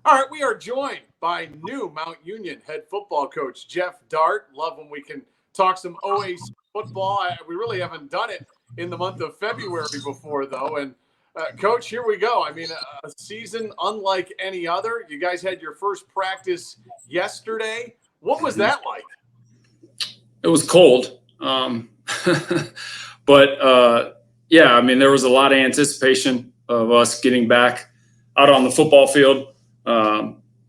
All right, we are joined by new Mount Union head football coach Geoff Dartt. Love when we can talk some OAC football. We really haven't done it in the month of February before, though. And Coach, here we go. I mean, a season unlike any other. You guys had your first practice yesterday. What was that like? It was cold, but yeah, I mean, there was a lot of anticipation of us getting back out on the football field.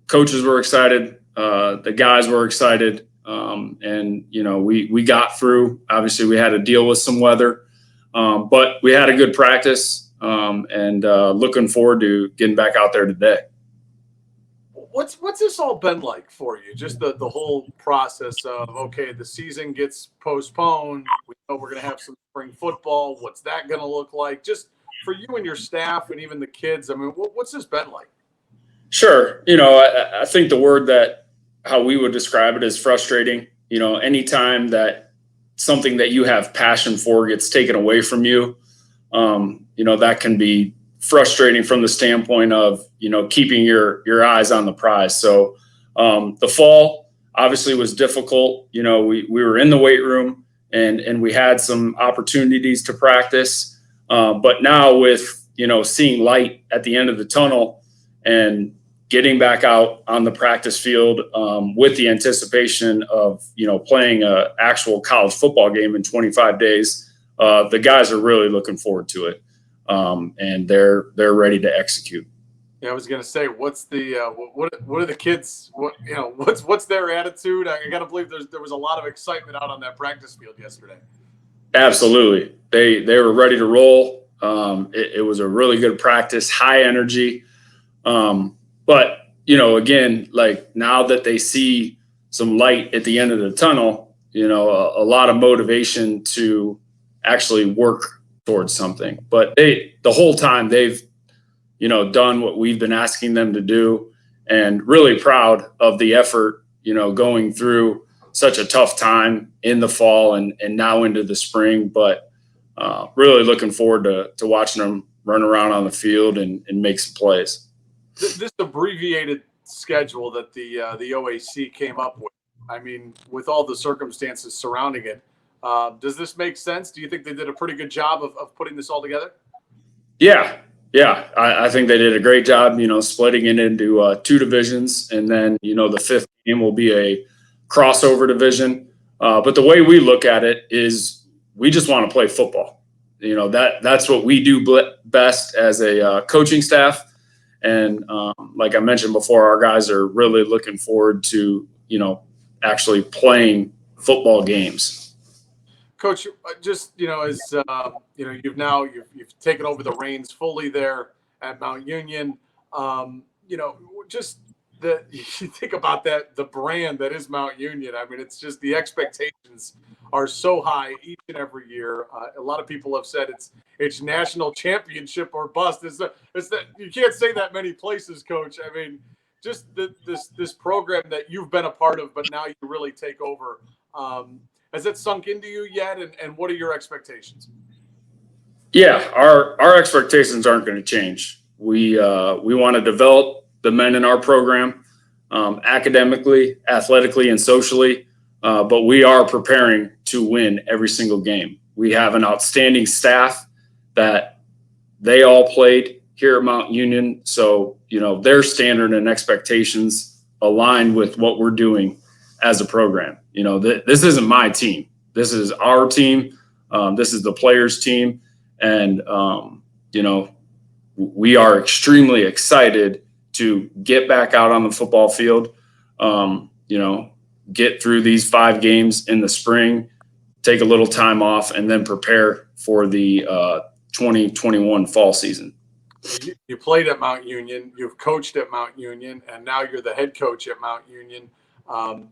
Coaches were excited. The guys were excited. And, you know, we got through. Obviously, we had to deal with some weather, but we had a good practice and looking forward to getting back out there today. What's this all been like for you? Just the whole process of, okay, the season gets postponed. We know we're going to have some spring football. What's that going to look like? Just for you and your staff and even the kids. I mean, what's this been like? Sure. You know, I think the word that how we would describe it is frustrating. You know, anytime that something that you have passion for gets taken away from you, you know, that can be frustrating from the standpoint of, you know, keeping your eyes on the prize. So the fall obviously was difficult. You know, we were in the weight room and we had some opportunities to practice. But now with, you know, seeing light at the end of the tunnel and getting back out on the practice field with the anticipation of, you know, playing an actual college football game in 25 days, the guys are really looking forward to it. And they're ready to execute. Yeah, I was going to say, what's the what are the kids? What's their attitude? I got to believe there was a lot of excitement out on that practice field yesterday. Absolutely, they were ready to roll. It was a really good practice, high energy. But you know, again, like now that they see some light at the end of the tunnel, you know, a lot of motivation to actually work towards something. But the whole time they've, you know, done what we've been asking them to do, and really proud of the effort, you know, going through such a tough time in the fall and now into the spring. But really looking forward to watching them run around on the field and make some plays. This abbreviated schedule that the OAC came up with, I mean, with all the circumstances surrounding it, does this make sense? Do you think they did a pretty good job of putting this all together? Yeah. I think they did a great job, you know, splitting it into two divisions. And then, you know, the fifth game will be a crossover division. But the way we look at it is we just want to play football. You know, that's what we do best as a coaching staff. And like I mentioned before, our guys are really looking forward to, you know, actually playing football games. Coach, just, you know, as you know, you've taken over the reins fully there at Mount Union. You know, just you think about that, the brand that is Mount Union. I mean, it's just the expectations are so high each and every year. A lot of people have said it's national championship or bust. It's that you can't say that many places, Coach. I mean, just this program that you've been a part of, but now you really take over. Has it sunk into you yet? And what are your expectations? Yeah, our expectations aren't going to change. We want to develop the men in our program academically, athletically, and socially. But we are preparing to win every single game. We have an outstanding staff that they all played here at Mount Union. So, you know, their standard and expectations align with what we're doing as a program. You know, this isn't my team. This is our team. This is the players' team. And, you know, we are extremely excited to get back out on the football field, you know, get through these 5 games in the spring, take a little time off, and then prepare for the 2021 fall season. You played at Mount Union, you've coached at Mount Union, and now you're the head coach at Mount Union.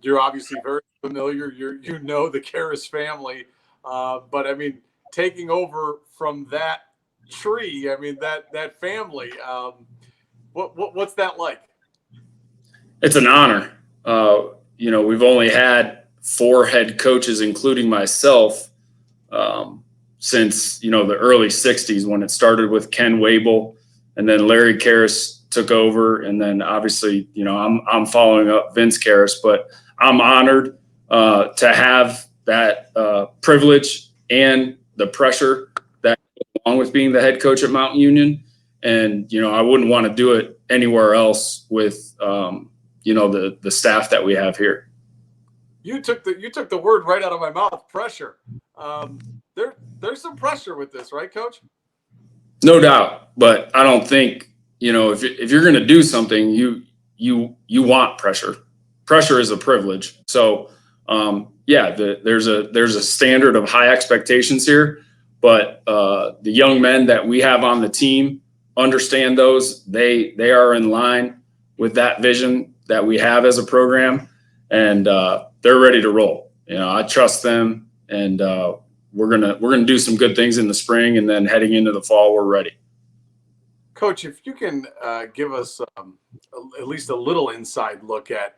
You're obviously very familiar. You know the Kehres family, but I mean, taking over from that tree, I mean that family. What's that like? It's an honor. You know, we've only had 4 head coaches, including myself, since, you know, the early 60s when it started with Ken Wable, and then Larry Kehres took over, and then obviously, I'm following up Vince Kehres, but I'm honored to have that privilege and the pressure that goes along with being the head coach at Mount Union. And, I wouldn't want to do it anywhere else with, the staff that we have here. You took the word right out of my mouth. Pressure. There's some pressure with this, right, Coach? No doubt, but I don't think if you're going to do something, you want pressure. Pressure is a privilege. So there's a standard of high expectations here, but the young men that we have on the team understand those. They are in line with that vision that we have as a program, and they're ready to roll. I trust them, and we're gonna do some good things in the spring, and then heading into the fall, we're ready. Coach, if you can give us at least a little inside look at,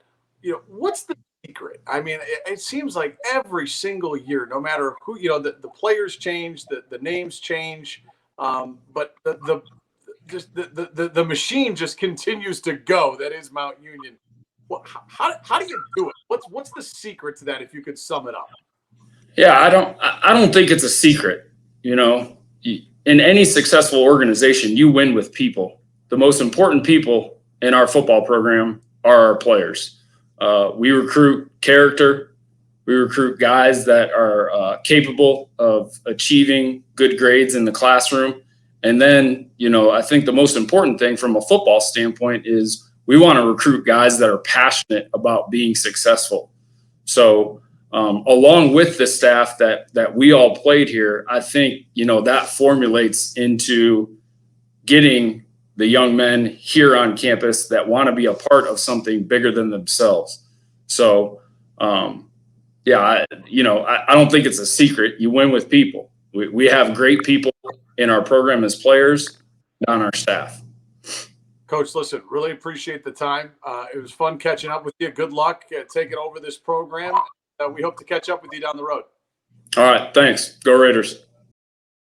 what's the secret? I mean, it seems like every single year, no matter who, the players change, the names change, but the machine just continues to go. That is Mount Union. How do you do it? What's the secret to that? If you could sum it up. Yeah, I don't think it's a secret. In any successful organization, you win with people. The most important people in our football program are our players. We recruit character. We recruit guys that are capable of achieving good grades in the classroom. And then, I think the most important thing from a football standpoint is we want to recruit guys that are passionate about being successful. So along with the staff that we all played here, I think, that formulates into getting the young men here on campus that want to be a part of something bigger than themselves. So, I don't think it's a secret. You win with people. We have great people in our program as players and on our staff. Coach, listen, really appreciate the time. It was fun catching up with you. Good luck taking over this program. We hope to catch up with you down the road. All right. Thanks. Go Raiders.